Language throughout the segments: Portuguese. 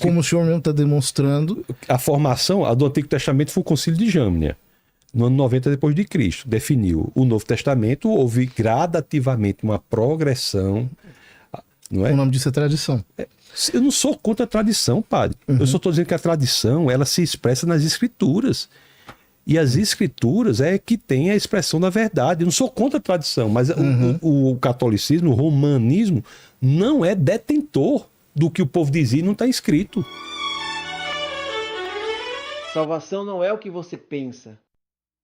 Como o senhor mesmo está demonstrando. A formação do Antigo Testamento foi o Concílio de Jamnia, no ano 90 depois de Cristo. Definiu o Novo Testamento, houve gradativamente uma progressão. Não é? O nome disso é tradição. Eu não sou contra a tradição, padre. Eu só estou dizendo que a tradição, ela se expressa nas escrituras. E as escrituras é que tem a expressão da verdade. Eu não sou contra a tradição, mas o catolicismo, o romanismo, não é detentor do que o povo dizia e não está escrito. Salvação não é o que você pensa.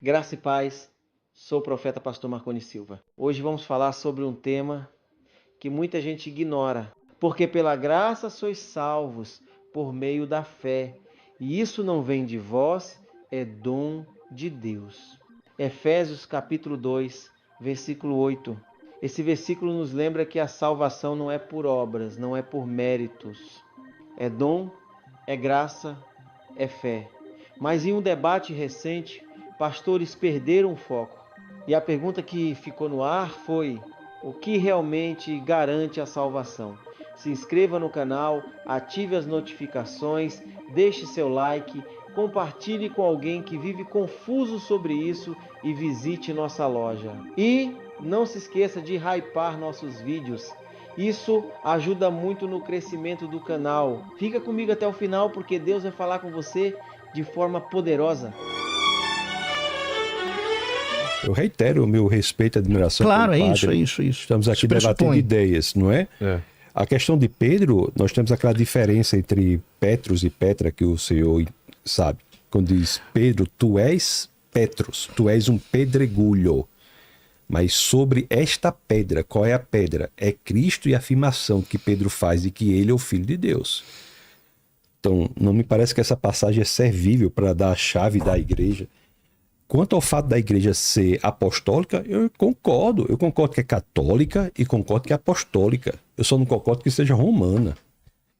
Graça e paz, sou o profeta pastor Marconi Silva. Hoje vamos falar sobre um tema que muita gente ignora. Porque pela graça sois salvos por meio da fé. E isso não vem de vós, é dom de Deus. Efésios capítulo 2, versículo 8. Esse versículo nos lembra que a salvação não é por obras, não é por méritos. É dom, é graça, é fé. Mas em um debate recente, pastores perderam o foco. E a pergunta que ficou no ar foi: o que realmente garante a salvação? Se inscreva no canal, ative as notificações, deixe seu like, compartilhe com alguém que vive confuso sobre isso e visite nossa loja. E não se esqueça de hypar nossos vídeos. Isso ajuda muito no crescimento do canal. Fica comigo até o final porque Deus vai falar com você de forma poderosa. Eu reitero o meu respeito e admiração. Claro, pelo é padre. isso. Estamos aqui debatendo ideias, não é? A questão de Pedro, nós temos aquela diferença entre Petros e Petra que o senhor sabe. Quando diz Pedro, tu és Petros, tu és um pedregulho. Mas sobre esta pedra, qual é a pedra? É Cristo e a afirmação que Pedro faz de que ele é o Filho de Deus. Então, não me parece que essa passagem é servível para dar a chave da igreja. Quanto ao fato da igreja ser apostólica, eu concordo. Eu concordo que é católica e concordo que é apostólica. Eu só não concordo que seja romana,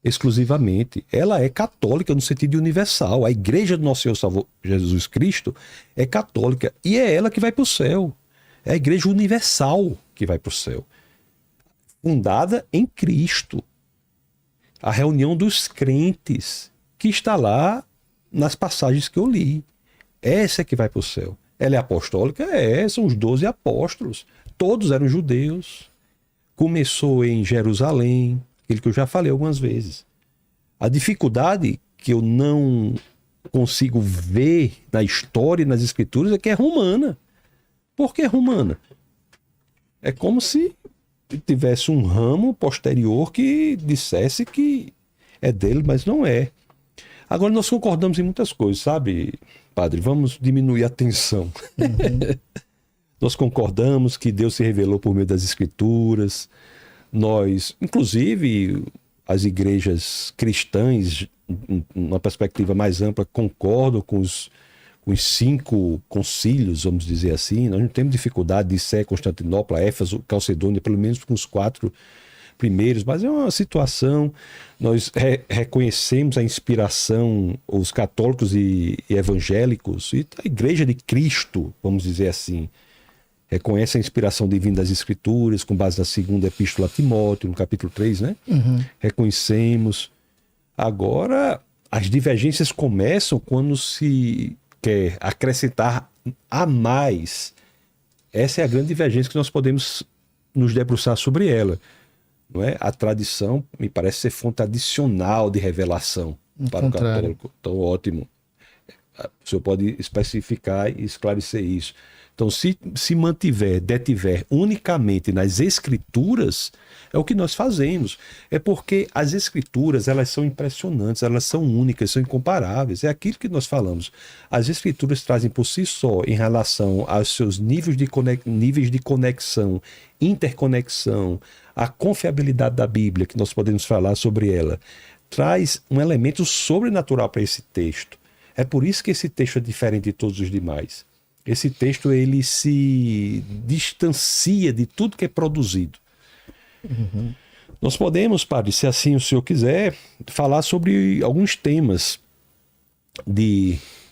exclusivamente. Ela é católica no sentido universal. A igreja do nosso Senhor Salvador Jesus Cristo é católica e é ela que vai para o céu. É a igreja universal que vai para o céu. Fundada em Cristo. A reunião dos crentes, que está lá nas passagens que eu li. Essa é que vai para o céu. Ela é apostólica? São os 12 apóstolos. Todos eram judeus. Começou em Jerusalém, aquilo que eu já falei algumas vezes. A dificuldade que eu não consigo ver na história e nas escrituras é que é romana. Por que romana? É como se tivesse um ramo posterior que dissesse que é dele, mas não é. Agora, nós concordamos em muitas coisas, sabe, padre? Vamos diminuir a tensão. Nós concordamos que Deus se revelou por meio das Escrituras. Nós, inclusive, as igrejas cristãs, numa perspectiva mais ampla, concordam com os 5 concílios, vamos dizer assim. Nós não temos dificuldade de Sé, Constantinopla, Éfeso, Calcedônia, pelo menos com os 4 primeiros, mas é uma situação. Nós reconhecemos a inspiração, os católicos e evangélicos, e a Igreja de Cristo, vamos dizer assim, reconhece a inspiração divina das Escrituras, com base na 2ª Epístola a Timóteo, no capítulo 3, né? Reconhecemos. Agora, as divergências começam quando se quer acrescentar a mais. Essa é a grande divergência que nós podemos nos debruçar sobre ela. Não é? A tradição me parece ser fonte adicional de revelação para o católico. Então, ótimo. O senhor pode especificar e esclarecer isso. Então, se mantiver, detiver unicamente nas escrituras, é o que nós fazemos. É porque as escrituras, elas são impressionantes, elas são únicas, são incomparáveis. É aquilo que nós falamos. As escrituras trazem por si só, em relação aos seus níveis de conexão, interconexão, a confiabilidade da Bíblia, que nós podemos falar sobre ela, traz um elemento sobrenatural para esse texto. É por isso que esse texto é diferente de todos os demais. Esse texto, ele se distancia de tudo que é produzido. Nós podemos, padre, se assim o senhor quiser, falar sobre alguns temas.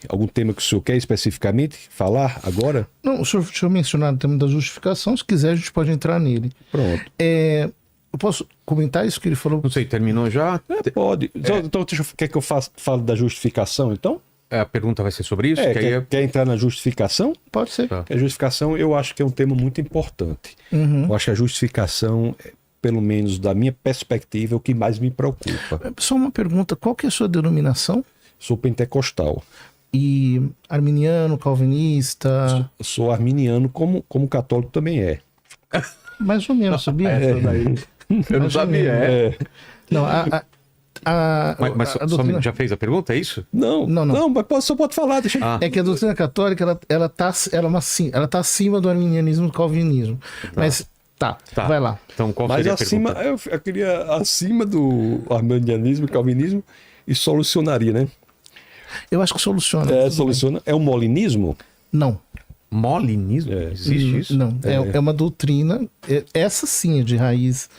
Algum tema que o senhor quer especificamente falar agora? Não, o senhor mencionou o tema da justificação. Se quiser, a gente pode entrar nele. Pronto. Eu posso comentar isso que ele falou? Não sei, terminou já? Pode. Então, quer que eu fale da justificação, então? A pergunta vai ser sobre isso? Que aí Quer entrar na justificação? Pode ser. Tá. A justificação, eu acho que é um tema muito importante. Eu acho que a justificação, pelo menos da minha perspectiva, é o que mais me preocupa. Só uma pergunta, qual que é a sua denominação? Sou pentecostal. E arminiano, calvinista? Sou arminiano, como católico também é. Mais ou menos, sabia? Eu não sabia, Não, Mas a doutrina... já fez a pergunta, é isso? Não, mas só pode falar, deixa eu... É que a doutrina católica, ela tá acima do arminianismo e do calvinismo. Mas tá, vai lá. Então qual Mas seria a acima, pergunta? eu queria acima do arminianismo e calvinismo e solucionaria, né? Eu acho que soluciona. Soluciona. É o molinismo? Não. Molinismo? Existe isso? Não, é uma doutrina, essa sim é de raiz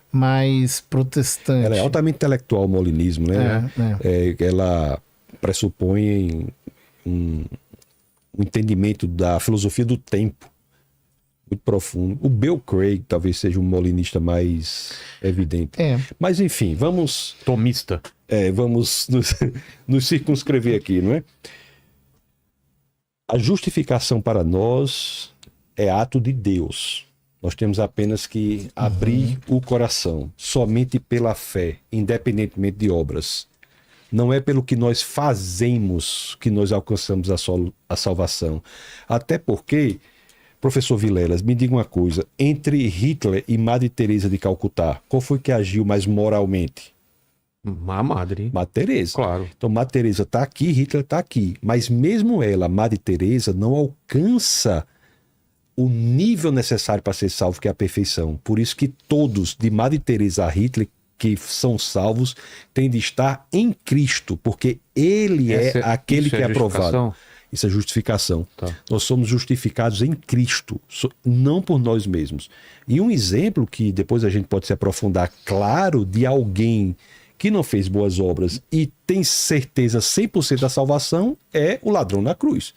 mais protestante. Ela é altamente intelectual, o molinismo, né? Ela pressupõe um entendimento da filosofia do tempo muito profundo. O Bill Craig talvez seja um molinista mais evidente. Mas enfim, vamos... Tomista. Vamos nos circunscrever aqui, não é? A justificação para nós é ato de Deus. Nós temos apenas que abrir o coração, somente pela fé, independentemente de obras. Não é pelo que nós fazemos que nós alcançamos a salvação. Até porque, professor Vilelas, me diga uma coisa, entre Hitler e Madre Teresa de Calcutá, qual foi que agiu mais moralmente? A Madre. Madre Teresa. Claro. Então, Madre Teresa está aqui, Hitler está aqui. Mas mesmo ela, Madre Teresa, não alcança o nível necessário para ser salvo, que é a perfeição. Por isso que todos, de Madre Teresa a Hitler, que são salvos, têm de estar em Cristo, porque ele é aquele que é aprovado. Isso é justificação. Tá. Nós somos justificados em Cristo, não por nós mesmos. E um exemplo que depois a gente pode se aprofundar, claro, de alguém que não fez boas obras e tem certeza 100% da salvação, é o ladrão na cruz.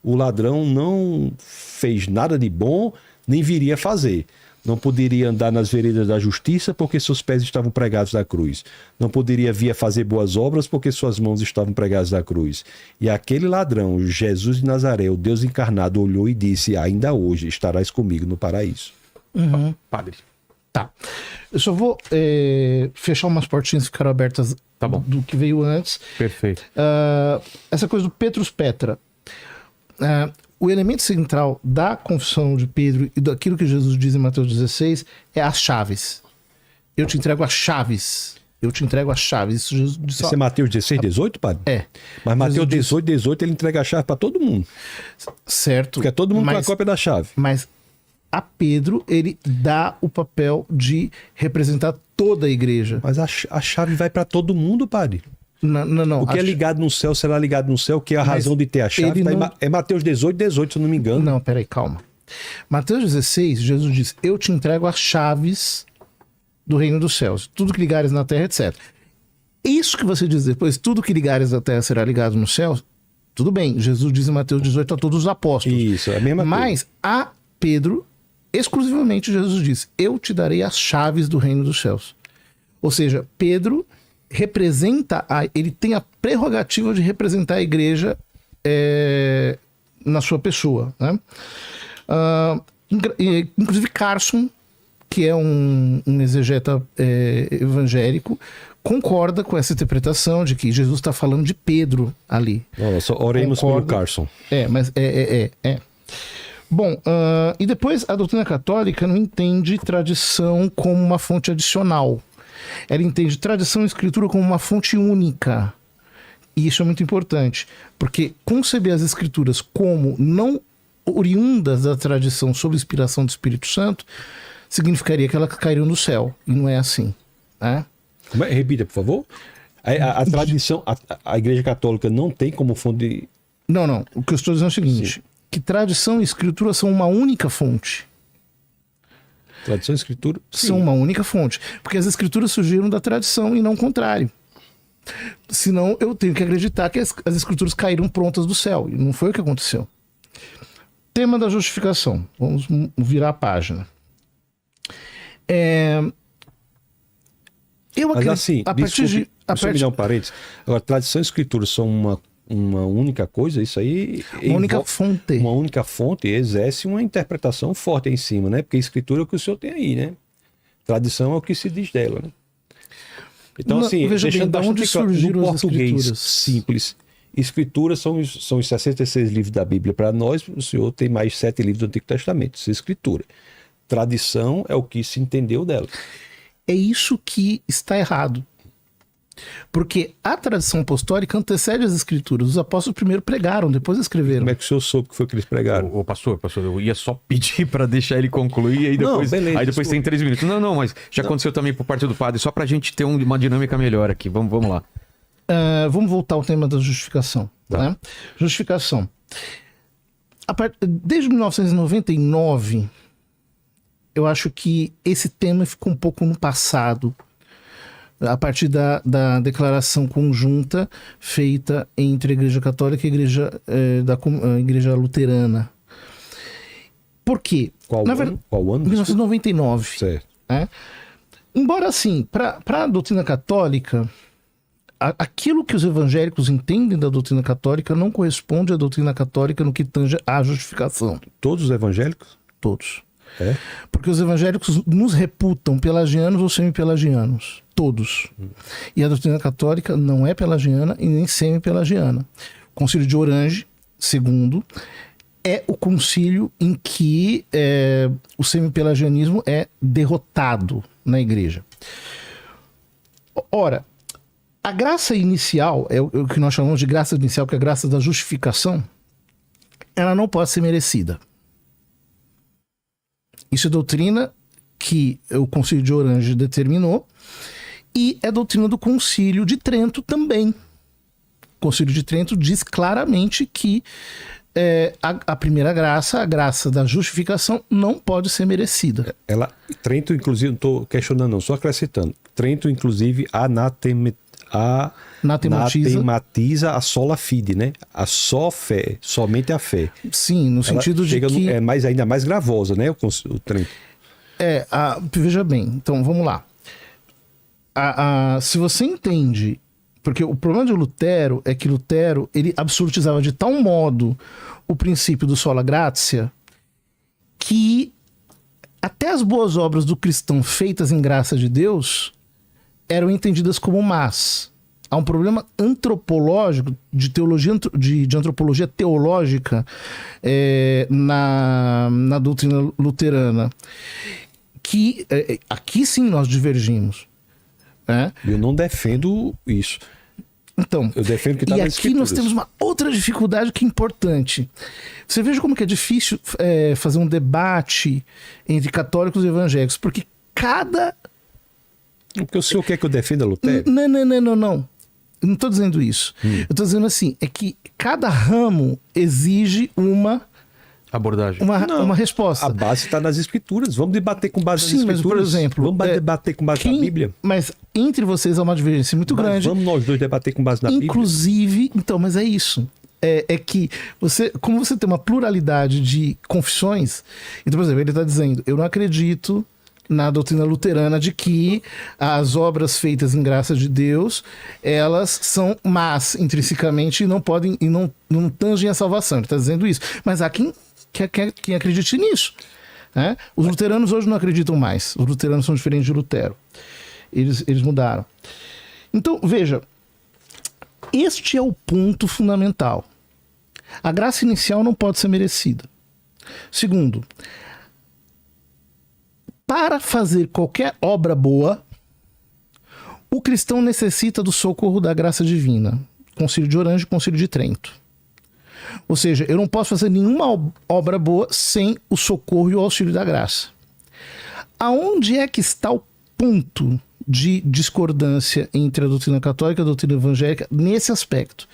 O ladrão não fez nada de bom, nem viria a fazer. Não poderia andar nas veredas da justiça porque seus pés estavam pregados na cruz. Não poderia vir a fazer boas obras porque suas mãos estavam pregadas na cruz. E aquele ladrão, Jesus de Nazaré, o Deus encarnado, olhou e disse: ainda hoje estarás comigo no paraíso. Padre. Tá. Eu só vou fechar umas portinhas que ficaram abertas do que veio antes. Perfeito. Essa coisa do Petrus Petra. O elemento central da confissão de Pedro e daquilo que Jesus diz em Mateus 16 é as chaves. Eu te entrego as chaves. Eu te entrego as chaves. Isso Jesus disse. Isso é Mateus 16, 18, padre? Mas Mateus 18, 18, ele entrega a chave para todo mundo. Certo. Porque é todo mundo com a cópia da chave. Mas a Pedro, ele dá o papel de representar toda a igreja. Mas a chave vai para todo mundo, padre. Não. O que é ligado no céu será ligado no céu, que é a razão de ter a chave. É Mateus 18, 18, se eu não me engano. Não, peraí, calma. Mateus 16, Jesus diz: eu te entrego as chaves do reino dos céus. Tudo que ligares na terra, etc. Isso que você diz depois, tudo que ligares na terra será ligado no céu, tudo bem. Jesus diz em Mateus 18 a todos os apóstolos. Isso, é a mesma coisa. Mas a Pedro, exclusivamente, Jesus diz: eu te darei as chaves do reino dos céus. Ou seja, Pedro representa, ele tem a prerrogativa de representar a igreja na sua pessoa, né? Inclusive Carson, que é um exegeta evangélico, concorda com essa interpretação de que Jesus está falando de Pedro ali. Nossa, oremos pelo Carson. Mas Bom, e depois a doutrina católica não entende tradição como uma fonte adicional. Ela entende tradição e escritura como uma fonte única. E isso é muito importante, porque conceber as escrituras como não oriundas da tradição sob inspiração do Espírito Santo significaria que elas cairiam do céu. E não é assim, né? Repita, por favor. A tradição, a Igreja Católica não tem como fonte... Não. O que eu estou dizendo é o seguinte... Sim. Que tradição e escritura são uma única fonte. Tradição e escritura? Sim. São uma única fonte. Porque as escrituras surgiram da tradição e não o contrário. Senão eu tenho que acreditar que as escrituras caíram prontas do céu. E não foi o que aconteceu. Tema da justificação. Vamos virar a página. Eu Mas acredito, assim, deixa eu me dar um parênteses. Agora, tradição e escritura são uma única coisa, isso aí... Uma única fonte. Uma única fonte exerce uma interpretação forte em cima, né? Porque a escritura é o que o senhor tem aí, né? Tradição é o que se diz dela, né? Então, assim, deixando bastante claro, no português simples, escrituras são os 66 livros da Bíblia. Para nós, o senhor tem mais 7 livros do Antigo Testamento, isso é escritura. Tradição é o que se entendeu dela. É isso que está errado. Porque a tradição apostólica antecede as escrituras. Os apóstolos primeiro pregaram, depois escreveram. Como é que o senhor soube que foi que eles pregaram? Ô, pastor, eu ia só pedir para deixar ele concluir e aí depois, beleza, aí depois tem 3 minutos. Não, mas já aconteceu também por parte do padre, só pra gente ter uma dinâmica melhor aqui. Vamos lá. Vamos voltar ao tema da justificação. Tá. Né? Justificação. Desde 1999, eu acho que esse tema ficou um pouco no passado, a partir da declaração conjunta feita entre a Igreja Católica e a Igreja Luterana. Por quê? Qual ano? 1999. Certo. Né? Embora, assim, para a doutrina católica, aquilo que os evangélicos entendem da doutrina católica não corresponde à doutrina católica no que tange à justificação. Todos os evangélicos? Todos. É? Porque os evangélicos nos reputam pelagianos ou semi-pelagianos. Todos. E a doutrina católica não é pelagiana e nem semi-pelagiana. O Concílio de Orange, segundo, é o concílio em que o semi-pelagianismo é derrotado na igreja. Ora, a graça inicial, é o que nós chamamos de graça inicial, que é a graça da justificação, ela não pode ser merecida. Isso é doutrina que o Concílio de Orange determinou e é doutrina do Concílio de Trento também. O Concílio de Trento diz claramente que a primeira graça, a graça da justificação, não pode ser merecida. Trento, inclusive, não estou questionando não, só acrescentando. Trento, inclusive, anatematiza a sola fide, né? A só fé, somente a fé. Sim, no sentido de que... É ainda mais gravosa, né? O Trento. Veja bem, então vamos lá. Se você entende... Porque o problema de Lutero é que Lutero ele absolutizava de tal modo o princípio do sola gratia que até as boas obras do cristão feitas em graça de Deus eram entendidas como más. Há um problema antropológico, de teologia, de antropologia teológica na doutrina luterana, que aqui sim nós divergimos. Eu não defendo isso. Então, eu defendo que tá e nas aqui nós temos uma outra dificuldade que é importante. Você veja como que é difícil fazer um debate entre católicos e evangélicos, porque Porque o senhor quer que eu defenda Lutero? Não. Eu não estou dizendo isso. Eu estou dizendo assim, é que cada ramo exige uma abordagem. Uma resposta. A base está nas escrituras. Vamos debater com base nas escrituras. Mas, por exemplo, vamos debater com base na Bíblia. Mas entre vocês há uma divergência muito grande. Vamos nós dois debater com base na Bíblia. Inclusive, então, mas é isso. É que como você tem uma pluralidade de confissões, então, por exemplo, ele está dizendo, eu não acredito na doutrina luterana de que as obras feitas em graça de Deus, elas são más intrinsecamente e não podem e não tangem a salvação. Ele está dizendo isso. Mas há quem acredite nisso. Né? Os luteranos hoje não acreditam mais. Os luteranos são diferentes de Lutero. Eles mudaram. Então, veja, este é o ponto fundamental. A graça inicial não pode ser merecida. Segundo, para fazer qualquer obra boa, o cristão necessita do socorro da graça divina. Concílio de Orange e Concílio de Trento. Ou seja, eu não posso fazer nenhuma obra boa sem o socorro e o auxílio da graça. Aonde é que está o ponto de discordância entre a doutrina católica e a doutrina evangélica nesse aspecto?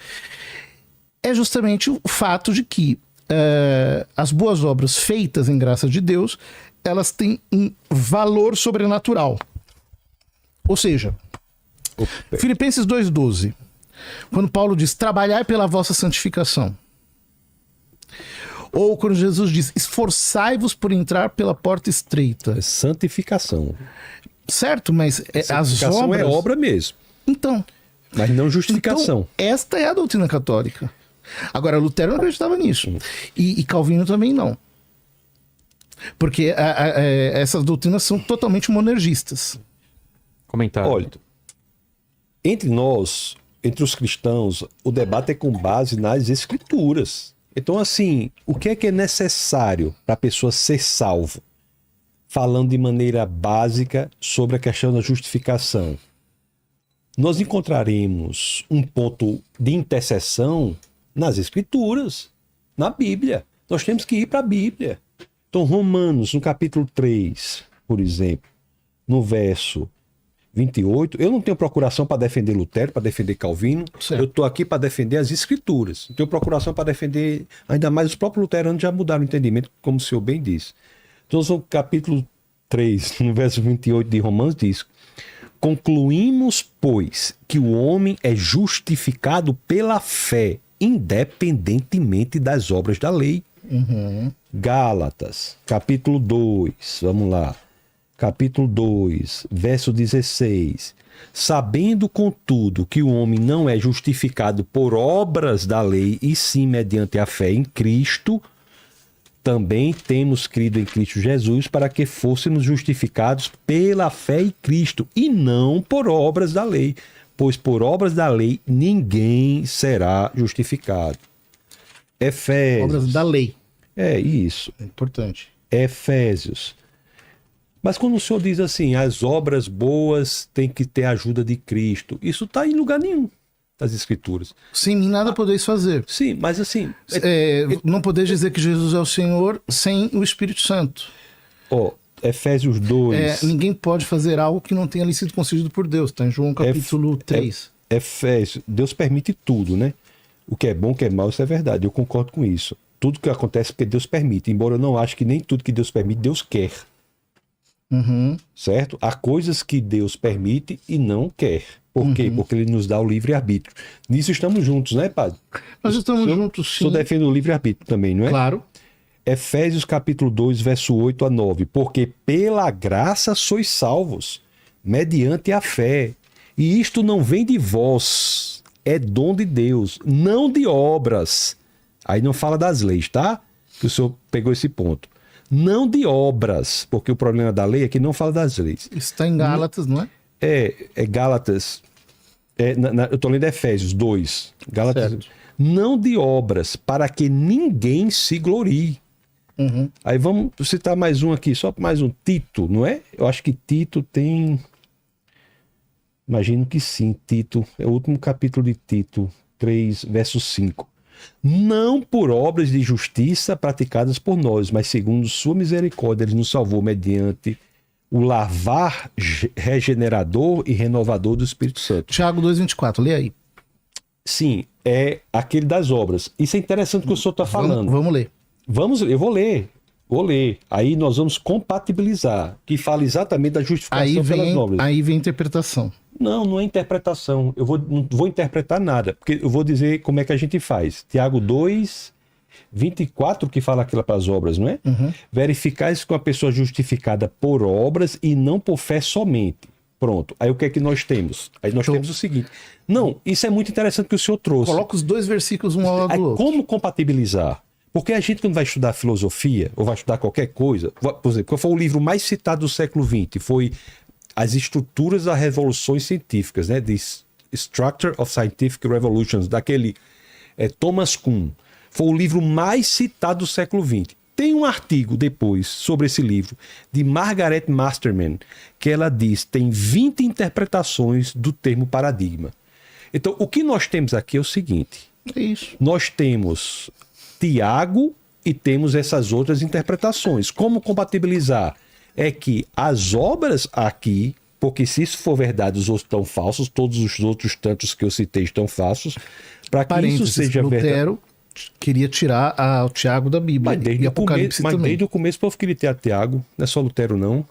É justamente o fato de que as boas obras feitas em graça de Deus, elas têm um valor sobrenatural. Ou seja, Filipenses 2,12, quando Paulo diz, trabalhai pela vossa santificação. Ou quando Jesus diz, esforçai-vos por entrar pela porta estreita. Santificação. Certo, mas as Santificação obras... é obra mesmo, Então... mas não justificação. Então, esta é a doutrina católica. Agora, Lutero não acreditava nisso. E Calvino também não. Porque essas doutrinas são totalmente monergistas. Comentário. Olha, entre nós, entre os cristãos, o debate é com base nas escrituras. Então, assim, o que é necessário para a pessoa ser salvo? Falando de maneira básica sobre a questão da justificação. Nós encontraremos um ponto de interseção nas escrituras, na Bíblia. Nós temos que ir para a Bíblia. Então, Romanos, no capítulo 3, por exemplo, no verso 28, eu não tenho procuração para defender Lutero, para defender Calvino, certo. Eu estou aqui para defender as escrituras. Não tenho procuração para defender, ainda mais os próprios luteranos já mudaram o entendimento, como o senhor bem disse. Então, no capítulo 3, no verso 28 de Romanos, diz: concluímos, pois, que o homem é justificado pela fé, independentemente das obras da lei. Gálatas, capítulo 2, vamos lá. Capítulo 2, verso 16. Sabendo, contudo, que o homem não é justificado por obras da lei, e sim mediante a fé em Cristo, também temos crido em Cristo Jesus para que fôssemos justificados pela fé em Cristo e não por obras da lei, pois por obras da lei ninguém será justificado. Efésios. Obras da lei. É isso. É importante. Efésios. Mas quando o senhor diz assim, as obras boas têm que ter a ajuda de Cristo, isso está em lugar nenhum das Escrituras. Sem mim nada podeis fazer. Sim, mas assim... não podeis dizer que Jesus é o Senhor sem o Espírito Santo. Efésios 2... ninguém pode fazer algo que não tenha lhe sido concedido por Deus. Está em João capítulo 3. Efésios, Deus permite tudo, né? O que é bom, o que é mal, isso é verdade. Eu concordo com isso. Tudo que acontece é porque Deus permite. Embora eu não ache que nem tudo que Deus permite, Deus quer. Certo? Há coisas que Deus permite e não quer. Por quê? Porque Ele nos dá o livre-arbítrio. Nisso estamos juntos, né, padre? Nós estamos juntos, sim. O senhor defende o livre-arbítrio também, não é? Claro. Efésios capítulo 2, verso 8 a 9. Porque pela graça sois salvos, mediante a fé. E isto não vem de vós, é dom de Deus, não de obras. Aí não fala das leis, tá? Que o senhor pegou esse ponto. Não de obras, porque o problema da lei é que não fala das leis. Isso está em Gálatas, não é? É Gálatas. Eu estou lendo Efésios 2. Gálatas. Certo. Não de obras, para que ninguém se glorie. Aí vamos citar mais um aqui, só mais um. Tito, não é? Eu acho que Tito tem... Imagino que sim, Tito. É o último capítulo de Tito, 3, verso 5. Não por obras de justiça praticadas por nós, mas segundo sua misericórdia, Ele nos salvou mediante o lavar regenerador e renovador do Espírito Santo. Tiago 2,24, lê aí. Sim, é aquele das obras. Isso é interessante que o senhor está falando. Vamos ler. Eu vou ler. Aí nós vamos compatibilizar, que fala exatamente da justificação pelas obras. Aí vem a interpretação. Não é interpretação. Eu não vou interpretar nada, porque eu vou dizer como é que a gente faz. Tiago 2, 24, que fala aquilo para as obras, não é? Verificais que uma pessoa justificada por obras e não por fé somente. Pronto. Aí o que é que nós temos? Aí nós temos o seguinte. Não, isso é muito interessante que o senhor trouxe. Coloca os dois versículos um ao lado do outro. Como compatibilizar? Porque a gente, quando vai estudar filosofia, ou vai estudar qualquer coisa, por exemplo, qual foi o livro mais citado do século XX? Foi As Estruturas das Revoluções Científicas, né? The Structure of Scientific Revolutions, daquele Thomas Kuhn. Foi o livro mais citado do século XX. Tem um artigo depois sobre esse livro, de Margaret Masterman, que ela diz tem 20 interpretações do termo paradigma. Então, o que nós temos aqui é o seguinte. É isso. Nós temos Tiago e temos essas outras interpretações. Como compatibilizar? É que as obras aqui, porque se isso for verdade, os outros estão falsos, todos os outros tantos que eu citei estão falsos, para que isso seja verdade. Lutero queria tirar o Tiago da Bíblia. Mas desde o começo o povo queria ter a Tiago, não é só Lutero não.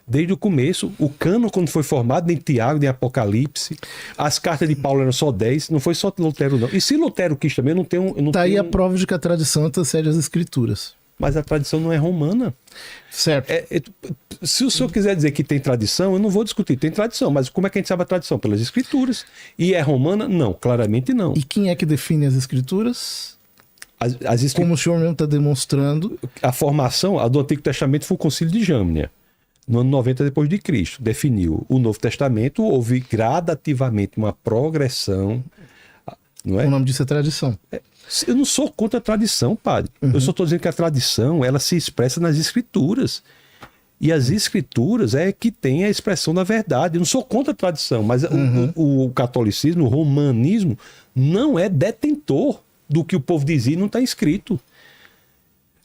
Desde o começo, o cânon quando foi formado, nem Tiago, nem Apocalipse, as cartas de Paulo eram só 10, não foi só Lutero não. E se Lutero quis também, eu não tenho... Tá aí a prova de que a tradição antecede as escrituras. Mas a tradição não é romana. Certo. Se o senhor quiser dizer que tem tradição, eu não vou discutir. Tem tradição, mas como é que a gente sabe a tradição? Pelas escrituras. E é romana? Não, claramente não. E quem é que define as escrituras? Como o senhor mesmo está demonstrando. A formação do Antigo Testamento foi o Concílio de Jamnia, no ano 90 depois de Cristo. Definiu o Novo Testamento, houve gradativamente uma progressão. Não é? O nome disso é tradição. Eu não sou contra a tradição, padre. Eu só estou dizendo que a tradição, ela se expressa nas escrituras. E as escrituras é que tem a expressão da verdade. Eu não sou contra a tradição, mas o catolicismo, o romanismo, não é detentor do que o povo dizia e não está escrito.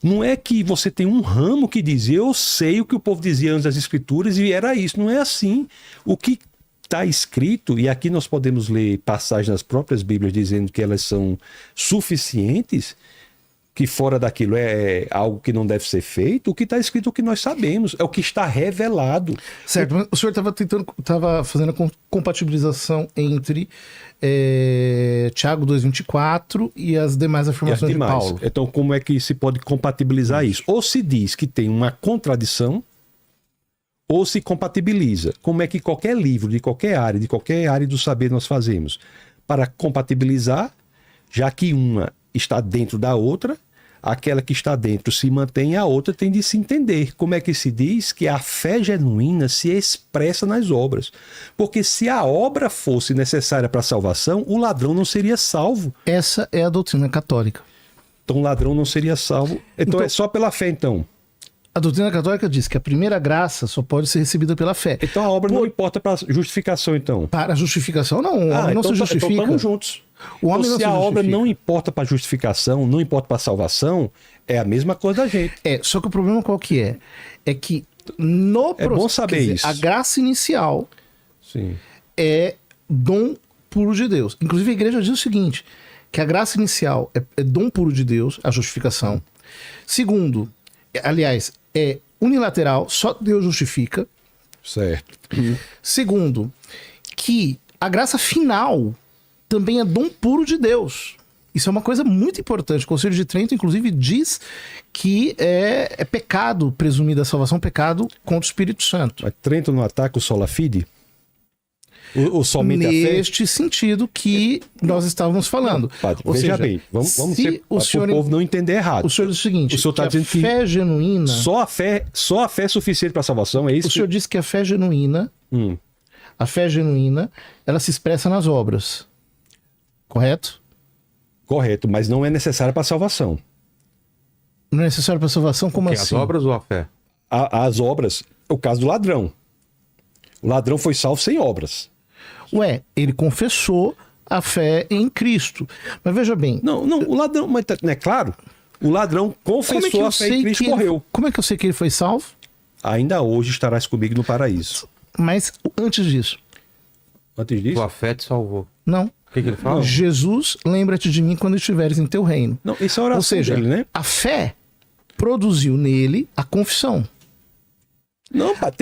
Não é que você tem um ramo que dizia, eu sei o que o povo dizia antes das escrituras e era isso. Não é assim. O que está escrito, e aqui nós podemos ler passagens nas próprias Bíblias dizendo que elas são suficientes, que fora daquilo é algo que não deve ser feito, o que está escrito é o que nós sabemos, é o que está revelado. Certo, mas o senhor estava fazendo a compatibilização entre Tiago 2,24 e as demais afirmações de Paulo. Então, como é que se pode compatibilizar isso? Ou se diz que tem uma contradição, ou se compatibiliza. Como é que qualquer livro, de qualquer área do saber nós fazemos? Para compatibilizar, já que uma está dentro da outra, aquela que está dentro se mantém, a outra tem de se entender. Como é que se diz que a fé genuína se expressa nas obras? Porque se a obra fosse necessária para a salvação, o ladrão não seria salvo. Essa é a doutrina católica. Então o ladrão não seria salvo. Então é só pela fé, então. A doutrina católica diz que a primeira graça só pode ser recebida pela fé. Então a obra não importa para a justificação, então. Para a justificação, não. O homem não se justifica. Então estamos juntos. O homem então, não se a obra não importa para a justificação, não importa para a salvação, é a mesma coisa da gente. Só que o problema qual que é? É que no processo... É bom saber isso. A graça inicial é dom puro de Deus. Inclusive a igreja diz o seguinte, que a graça inicial é dom puro de Deus, a justificação. Segundo, aliás, é unilateral, só Deus justifica. Certo. Segundo, que a graça final também é dom puro de Deus. Isso é uma coisa muito importante. O Concílio de Trento, inclusive, diz que é pecado presumir da salvação, pecado contra o Espírito Santo. Mas Trento não ataca o sola fide? Ou somente a fé? Neste sentido que nós estávamos falando. Não, padre, veja bem, vamos ser, para o povo não entender errado. O senhor diz o seguinte, o senhor está dizendo que fé genuína... Só a fé é suficiente para a salvação, é isso? O senhor disse que a fé genuína, ela se expressa nas obras. Correto? Correto, mas não é necessário para a salvação. Não é necessário para a salvação? Como assim? As obras ou a fé? As obras, o caso do ladrão. O ladrão foi salvo sem obras. Ele confessou a fé em Cristo. Mas veja bem... Não, o ladrão... Mas não é claro? O ladrão confessou a fé em Cristo e morreu. Como é que eu sei que ele foi salvo? Ainda hoje estarás comigo no paraíso. Mas antes disso... Antes disso? Tua fé te salvou. Não. O que ele fala? Não. Jesus, lembra-te de mim quando estiveres em teu reino. Não, isso é a oração. Ou seja, dele, né? A fé produziu nele a confissão. Não, pá,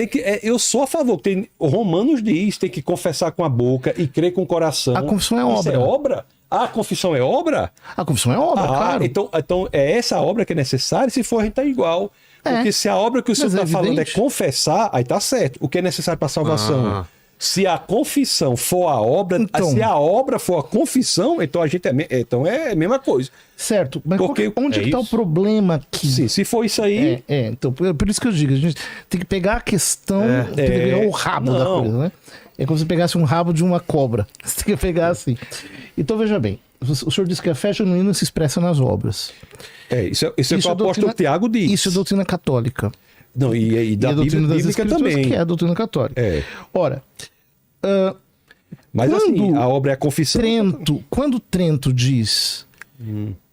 eu sou a favor. O Romanos diz, tem que confessar com a boca e crer com o coração. A confissão é obra. Isso é obra? A confissão é obra? A confissão é obra, claro. Então é essa obra que é necessária, se for a gente tá igual. Porque se a obra que o senhor está falando é confessar, aí tá certo. O que é necessário para a salvação? Se a confissão for a obra, se a obra for a confissão, então a gente é a mesma coisa. Certo, mas onde está o problema aqui? Sim, se for isso aí... Então, por isso que eu digo, a gente tem que pegar a questão, tem que pegar o rabo da coisa, né? É como se pegasse um rabo de uma cobra. Você tem que pegar assim. Então, veja bem, o senhor disse que a fé genuína se expressa nas obras. Isso é o que o apóstolo Tiago diz. Isso é doutrina católica. Não, e da Bíblia bíblica também. Que é a doutrina católica. Ora, mas assim, a obra é a confissão. Quando Trento diz,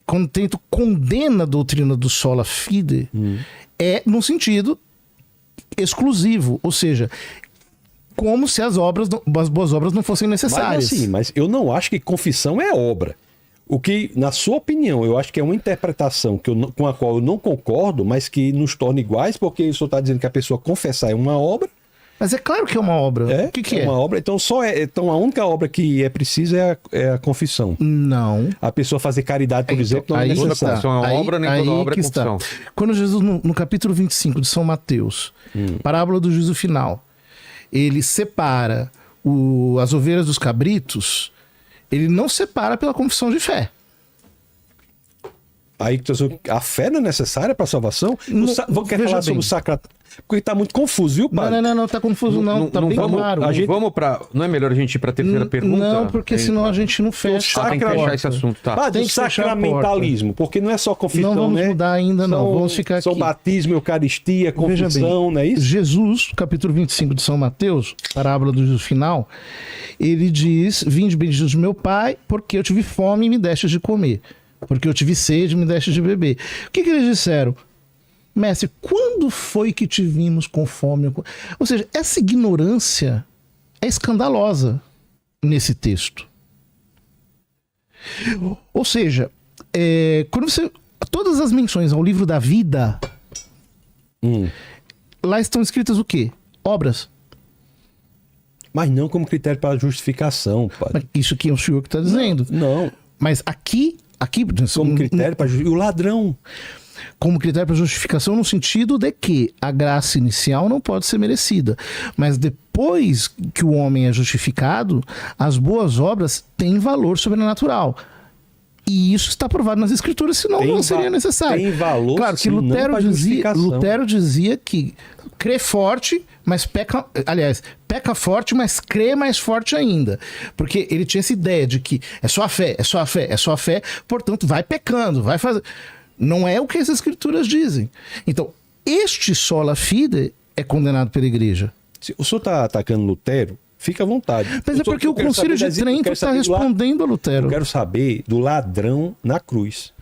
quando Trento condena a doutrina do sola fide, é num sentido exclusivo, ou seja, como se as boas obras não fossem necessárias. Mas eu não acho que confissão é obra. O que, na sua opinião, eu acho que é uma interpretação com a qual eu não concordo, mas que nos torna iguais, porque o senhor está dizendo que a pessoa confessar é uma obra Mas é claro que é uma obra. O que é? Uma obra. Então, então a única obra que é precisa é a confissão. Não. A pessoa fazer caridade, por exemplo, não é toda necessário. confissão é uma obra, nem toda obra é confissão. Quando Jesus, no capítulo 25 de São Mateus, parábola do juízo final, ele separa as ovelhas dos cabritos, ele não separa pela confissão de fé. Aí a fé não é necessária para a salvação? Quer falar sobre o sacramento? Porque está muito confuso, viu, padre? Não, está confuso não. Tá bem claro. Não é melhor a gente ir para a terceira pergunta? Não, porque senão a gente não fecha. Tem que fechar esse assunto, tá? Padre, o sacramentalismo, porque não é só confissão, não vamos mudar ainda, não. Vamos ficar aqui. São batismo, eucaristia, confissão, não é isso? Jesus, capítulo 25 de São Mateus, parábola do juízo final, ele diz: vinde benditos do meu Pai, porque eu tive fome e me deste de comer. Porque eu tive sede e me deste de beber. O que eles disseram? Mestre, quando foi que te vimos com fome? Ou seja, essa ignorância é escandalosa nesse texto. Ou seja, quando todas as menções ao livro da vida, lá estão escritas o quê? Obras. Mas não como critério para justificação, padre. Isso aqui é o senhor que está dizendo. Não. Mas aqui como critério para justificação. E o ladrão? Como critério para justificação no sentido de que a graça inicial não pode ser merecida. Mas depois que o homem é justificado, as boas obras têm valor sobrenatural. E isso está provado nas Escrituras, senão não seria necessário. Tem valor, claro que Lutero dizia que crê forte, mas peca... Aliás, peca forte, mas crê mais forte ainda. Porque ele tinha essa ideia de que é só a fé, portanto vai pecando, vai fazer... Não é o que as Escrituras dizem. Então, este sola fide é condenado pela igreja. Se o senhor está atacando Lutero, fica à vontade. Mas é porque o Concílio de Trento está respondendo a Lutero. Eu quero saber do ladrão na cruz.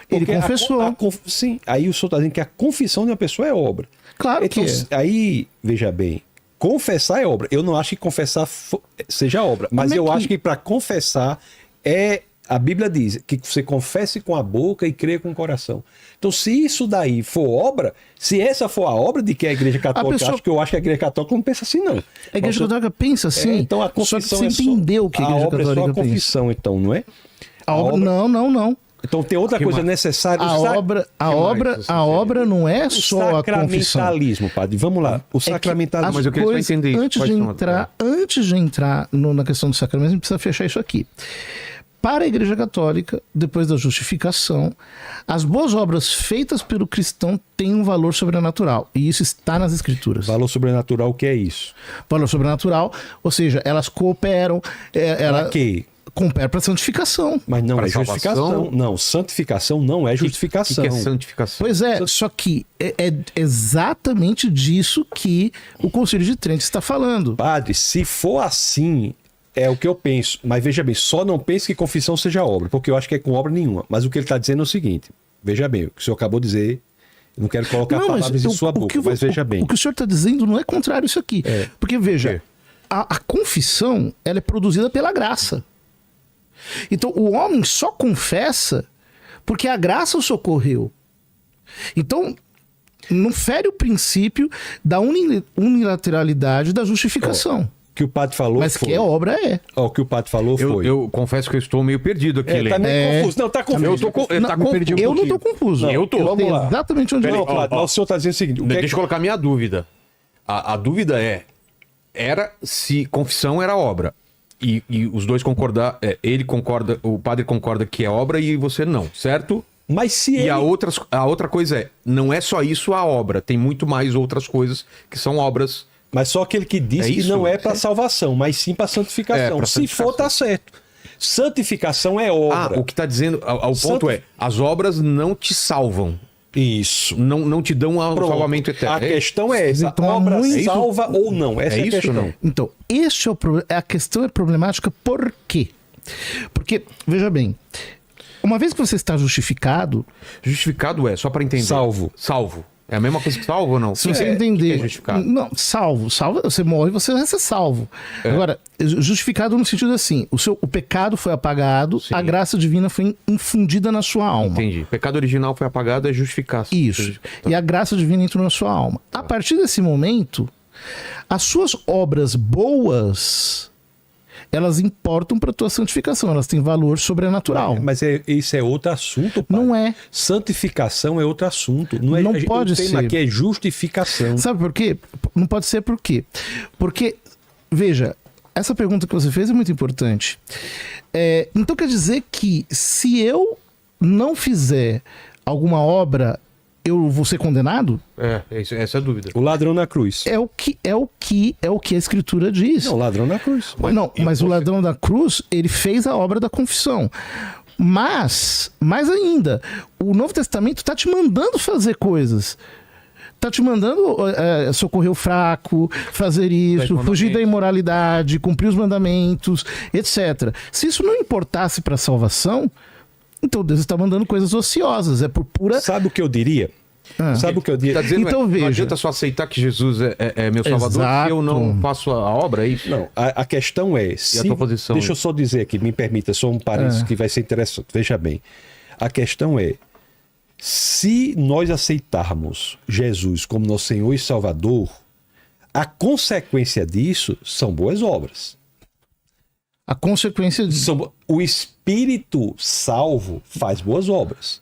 Ele confessou. Sim, aí o senhor está dizendo que a confissão de uma pessoa é obra. Claro então, que é. Aí, veja bem, confessar é obra. Eu não acho que confessar seja obra, mas eu acho que para confessar a Bíblia diz que você confesse com a boca e creia com o coração. Então, se isso daí for obra, se essa for a obra de que a Igreja Católica acha, que eu acho que a Igreja Católica não pensa assim, não. A Igreja Católica pensa assim, então a confissão só que você entendeu o que a Igreja Católica pensa. A obra é só a confissão, então, não é? A obra... Não. Então tem outra coisa necessária. A obra não é só a confissão. Sacramentalismo, padre. Vamos lá. O sacramentalismo. Mas eu queria entender. Antes de entrar na questão do sacramento, a gente precisa fechar isso aqui. Para a Igreja Católica, depois da justificação, as boas obras feitas pelo cristão têm um valor sobrenatural. E isso está nas Escrituras. Valor sobrenatural, o que é isso? Valor sobrenatural, ou seja, elas cooperam... Para quê? Coopera para santificação. Mas não é justificação. Não, santificação não é justificação. O que é santificação? Pois é, só que é exatamente disso que o Concílio de Trento está falando. Padre, se for assim... É o que eu penso, mas veja bem, só não pense que confissão seja obra, porque eu acho que é com obra nenhuma. Mas o que ele está dizendo é o seguinte, veja bem, o que o senhor acabou de dizer, eu não quero colocar palavras em sua boca, mas veja bem. O que o senhor está dizendo não é contrário a isso aqui. Porque veja, a confissão, ela é produzida pela graça. Então o homem só confessa porque a graça o socorreu. Então não fere o princípio da unilateralidade da justificação. Que o padre falou mas foi. Que a obra é. O que o padre falou foi. Eu confesso que eu estou meio perdido aqui, Tá meio confuso. Não, tá confuso. Eu não estou confuso. Eu estou. Vamos lá. Exatamente onde eu estou. O senhor está dizendo o seguinte. Deixa eu colocar minha dúvida. A dúvida era se confissão era obra. E os dois concordar. Ele concorda, o padre concorda que é obra e você não, certo? Mas se ele... E a outra coisa não é só isso a obra. Tem muito mais outras coisas que são obras. Mas só aquele que diz que não é para salvação, mas sim para santificação. Se for, tá certo. Santificação é obra. O que está dizendo, o ponto as obras não te salvam. Isso. Não te dão o salvamento eterno. A questão é essa, a obra salva ou não. Essa é a isso questão. Não? Então, a questão é problemática por quê? Porque, veja bem, uma vez que você está justificado... Justificado só para entender. Salvo. É a mesma coisa que salvo ou não? Se você entender... Que é justificado? Não, salvo. Você morre, você vai ser salvo. Agora, justificado no sentido assim, o pecado foi apagado, a graça divina foi infundida na sua alma. Entendi. Pecado original foi apagado, é justificar. Isso. E a graça divina entrou na sua alma. A partir desse momento, As suas obras boas, elas importam para a tua santificação, elas têm valor sobrenatural. Mas isso é outro assunto, pai. Não é. Santificação é outro assunto. Não pode o tema ser. aqui é justificação. Sabe por quê? Não pode ser por quê? Porque, veja, essa pergunta que você fez é muito importante. Então quer dizer que se eu não fizer alguma obra, eu vou ser condenado? Essa é a dúvida. O ladrão na cruz. É o que a Escritura diz. Não, o ladrão na cruz. Mas o ladrão da cruz, ele fez a obra da confissão. Mas, mais ainda, o Novo Testamento está te mandando fazer coisas. Está te mandando socorrer o fraco, fazer isso, fugir da imoralidade, cumprir os mandamentos, etc. Se isso não importasse para a salvação, então Deus está mandando coisas ociosas. É por pura... Sabe o que eu diria? Sabe o que eu diria? Tá dizendo, Então, não veja. adianta só aceitar que Jesus é meu Salvador Exato. se eu não faço a obra, é isso? Não, a questão é... a tua posição? Deixa eu só dizer aqui, me permita, só um parênteses que vai ser interessante. Veja bem, a questão é, se nós aceitarmos Jesus como nosso Senhor e Salvador, a consequência disso são boas obras. A consequência de... O Espírito salvo faz boas obras.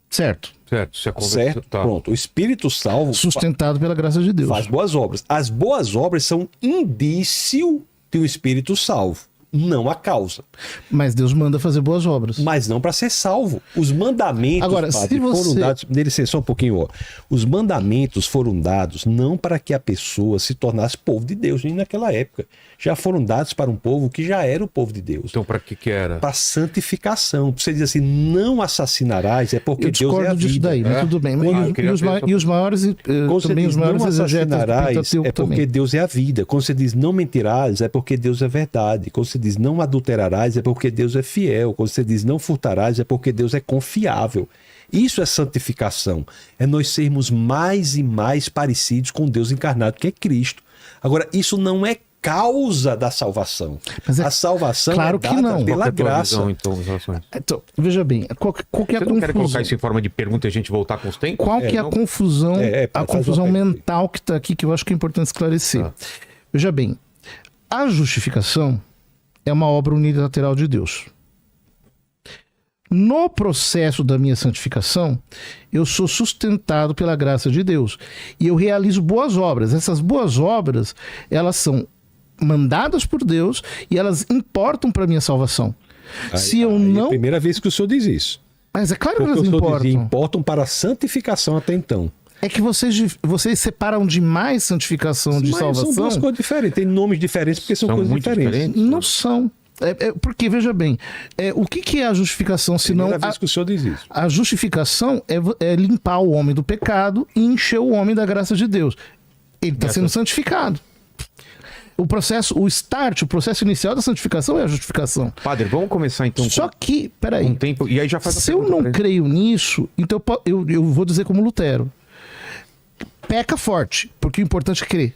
Certo. Certo, se a conversão... Certo? Tá. Pronto. O Espírito salvo Sustentado pela graça de Deus. faz boas obras. As boas obras são indício de um Espírito salvo, não a causa. Mas Deus manda fazer boas obras. Mas não para ser salvo. Os mandamentos, Agora, padre, se você... foram dados... Dê licença só um pouquinho. Ó. Os mandamentos foram dados não para que a pessoa se tornasse povo de Deus, nem naquela época. Já foram dados para um povo que já era o povo de Deus. Então, para que era? Para santificação. Você diz assim, não assassinarás, é porque Eu Deus é a discordo disso vida. daí, mas tudo bem. Quando E os maiores, Quando você também diz os maiores não exegetas do assassinarás, Pentateuco é porque também. Deus é a vida. Quando você diz não mentirás, é porque Deus é verdade. Quando você diz não adulterarás, é porque Deus é fiel. Quando você diz não furtarás, é porque Deus é confiável. Isso é santificação. É nós sermos mais e mais parecidos com Deus encarnado, que é Cristo. Agora, isso não é causa da salvação. Mas a salvação claro é dada que não. pela Qual que é a tua graça. visão, então, em relação a isso? Então, veja bem, qual que é a Você não quer confusão? colocar isso em forma de pergunta e a gente voltar com os tempos? Qual que é a não? confusão, a faz confusão uma pergunta. mental que está aqui, que eu acho que é importante esclarecer. Veja bem, a justificação é uma obra unilateral de Deus. No processo da minha santificação, eu sou sustentado pela graça de Deus e eu realizo boas obras. Essas boas obras, elas são mandadas por Deus e elas importam para a minha salvação. Se eu É não... a primeira vez que o senhor diz isso. Mas é claro que Porque elas o senhor importam. dizia, importam para a santificação até então. É que vocês separam demais santificação de Mas salvação. são duas coisas diferentes. Tem nomes diferentes porque são coisas muito diferentes. Não são. Porque, veja bem, o que é a justificação, senão... Primeira vez que o senhor diz isso. A justificação é limpar o homem do pecado e encher o homem da graça de Deus. Ele está sendo santificado. O processo inicial da santificação é a justificação. Padre, vamos começar então Só que, peraí, com um tempo. E aí já faz a se eu pergunta não pra ele. creio nisso, então eu vou dizer como Lutero. Peca forte, porque o importante é crer.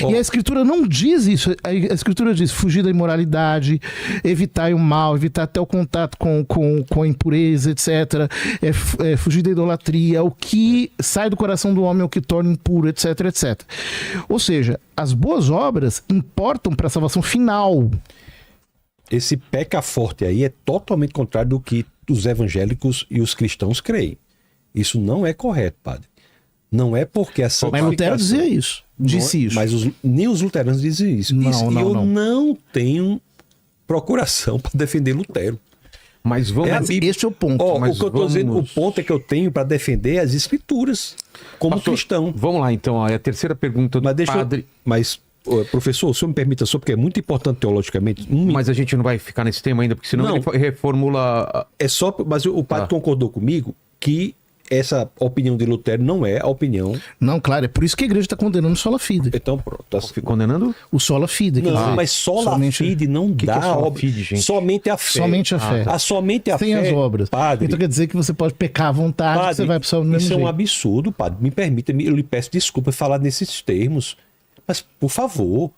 E a Escritura não diz isso. A Escritura diz fugir da imoralidade, evitar o mal, evitar até o contato com a impureza, etc. Fugir da idolatria, o que sai do coração do homem é o que torna impuro, etc, etc. Ou seja, as boas obras importam para a salvação final. Esse peca forte aí é totalmente contrário do que os evangélicos e os cristãos creem. Isso não é correto, padre. Não é porque a Mas santificação... Lutero dizia isso. Disse isso. Mas nem os luteranos dizem isso. Não, E não, eu não. não tenho procuração para defender Lutero. Mas vamos. É a Bíblia. Este é o ponto. Ó, mas o que eu estou dizendo, o vamos- ponto é que eu tenho para defender as escrituras, como Pastor, cristão. Vamos lá então. Ó, é a terceira pergunta do Mas deixa padre. professor, o senhor me permita só, porque é muito importante teologicamente. Mas a gente não vai ficar nesse tema ainda, porque senão Não. ele reformula. É só, mas o padre concordou comigo que essa opinião de Lutero não é a opinião. Não, claro, é por isso que a igreja está condenando o sola fide. Então, pronto. Condenando? O sola fide. quer Não, dizer, mas sola somente- fide não que dá é sola obra. fide, gente? Somente a fé. Somente a fé. Somente a Sem fé. as obras. Padre, Então quer dizer que você pode pecar à vontade, que padre, você vai para o céu do mesmo isso é um jeito. absurdo, padre. Me permita, eu lhe peço desculpa falar nesses termos. Mas, por favor,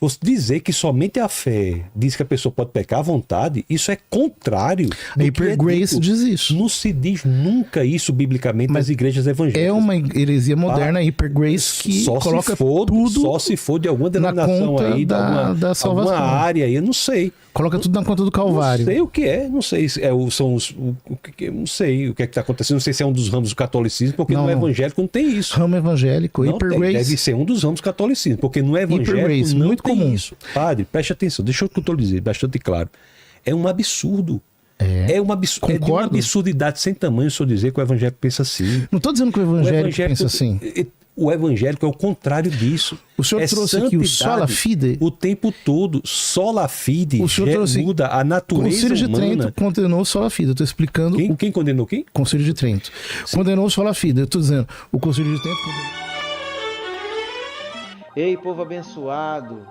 Você dizer que somente a fé diz que a pessoa pode pecar à vontade, isso é contrário. A Hyper Grace diz isso. Não se diz nunca isso biblicamente nas igrejas evangélicas. É uma heresia moderna, a Hyper Grace, que coloca tudo só se for de alguma denominação aí, da salvação. Alguma área aí, eu não sei. Coloca tudo na conta do Calvário. Não sei o que é, não sei se não sei o que é que está acontecendo, não sei se é um dos ramos do catolicismo, porque no evangélico não tem isso. Ramo evangélico, Hyper Grace. Deve ser um dos ramos do catolicismo, porque no evangélico Grace, não muito tem comum. isso. Padre, preste atenção, deixa eu te dizer bastante claro. É um absurdo. É uma de uma absurdidade sem tamanho se eu dizer que o evangélico pensa assim. Não estou dizendo que o evangélico pensa assim. O evangélico é o contrário disso. O senhor trouxe aqui o sola fide. O tempo todo. Sola fide. O senhor trouxe muda a natureza Concílio de humana. Trento condenou o sola fide. Eu estou explicando. Quem condenou quem? Concílio de Trento. Sim. Condenou o sola fide. Eu estou dizendo. O Concílio de Trento condenou. Ei, povo abençoado.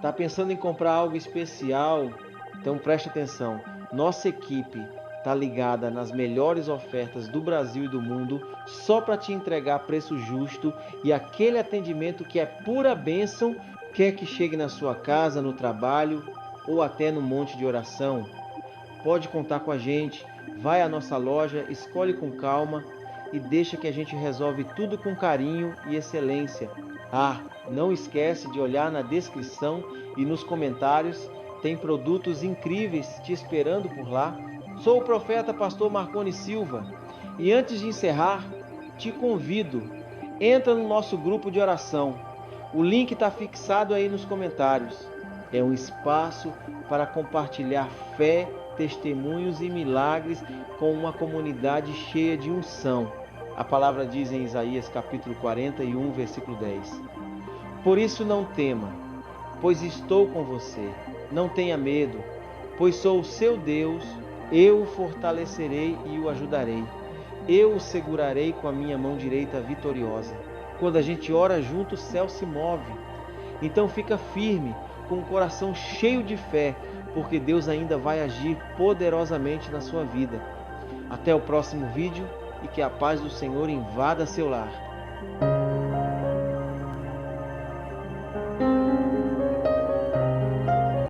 Tá pensando em comprar algo especial? Então preste atenção. Nossa equipe tá ligada nas melhores ofertas do Brasil e do mundo, só para te entregar preço justo e aquele atendimento que é pura bênção, quer que chegue na sua casa, no trabalho ou até no monte de oração. Pode contar com a gente, vai à nossa loja, escolhe com calma e deixa que a gente resolve tudo com carinho e excelência. Ah, não esquece de olhar na descrição e nos comentários, tem produtos incríveis te esperando por lá. Sou o profeta pastor Marconi Silva e antes de encerrar, te convido, entra no nosso grupo de oração. O link está fixado aí nos comentários. É um espaço para compartilhar fé, testemunhos e milagres com uma comunidade cheia de unção. A palavra diz em Isaías capítulo 41, versículo 10. Por isso não tema, pois estou com você. Não tenha medo, pois sou o seu Deus. Eu o fortalecerei e o ajudarei. Eu o segurarei com a minha mão direita vitoriosa. Quando a gente ora junto, o céu se move. Então fica firme, com o coração cheio de fé, porque Deus ainda vai agir poderosamente na sua vida. Até o próximo vídeo e que a paz do Senhor invada seu lar.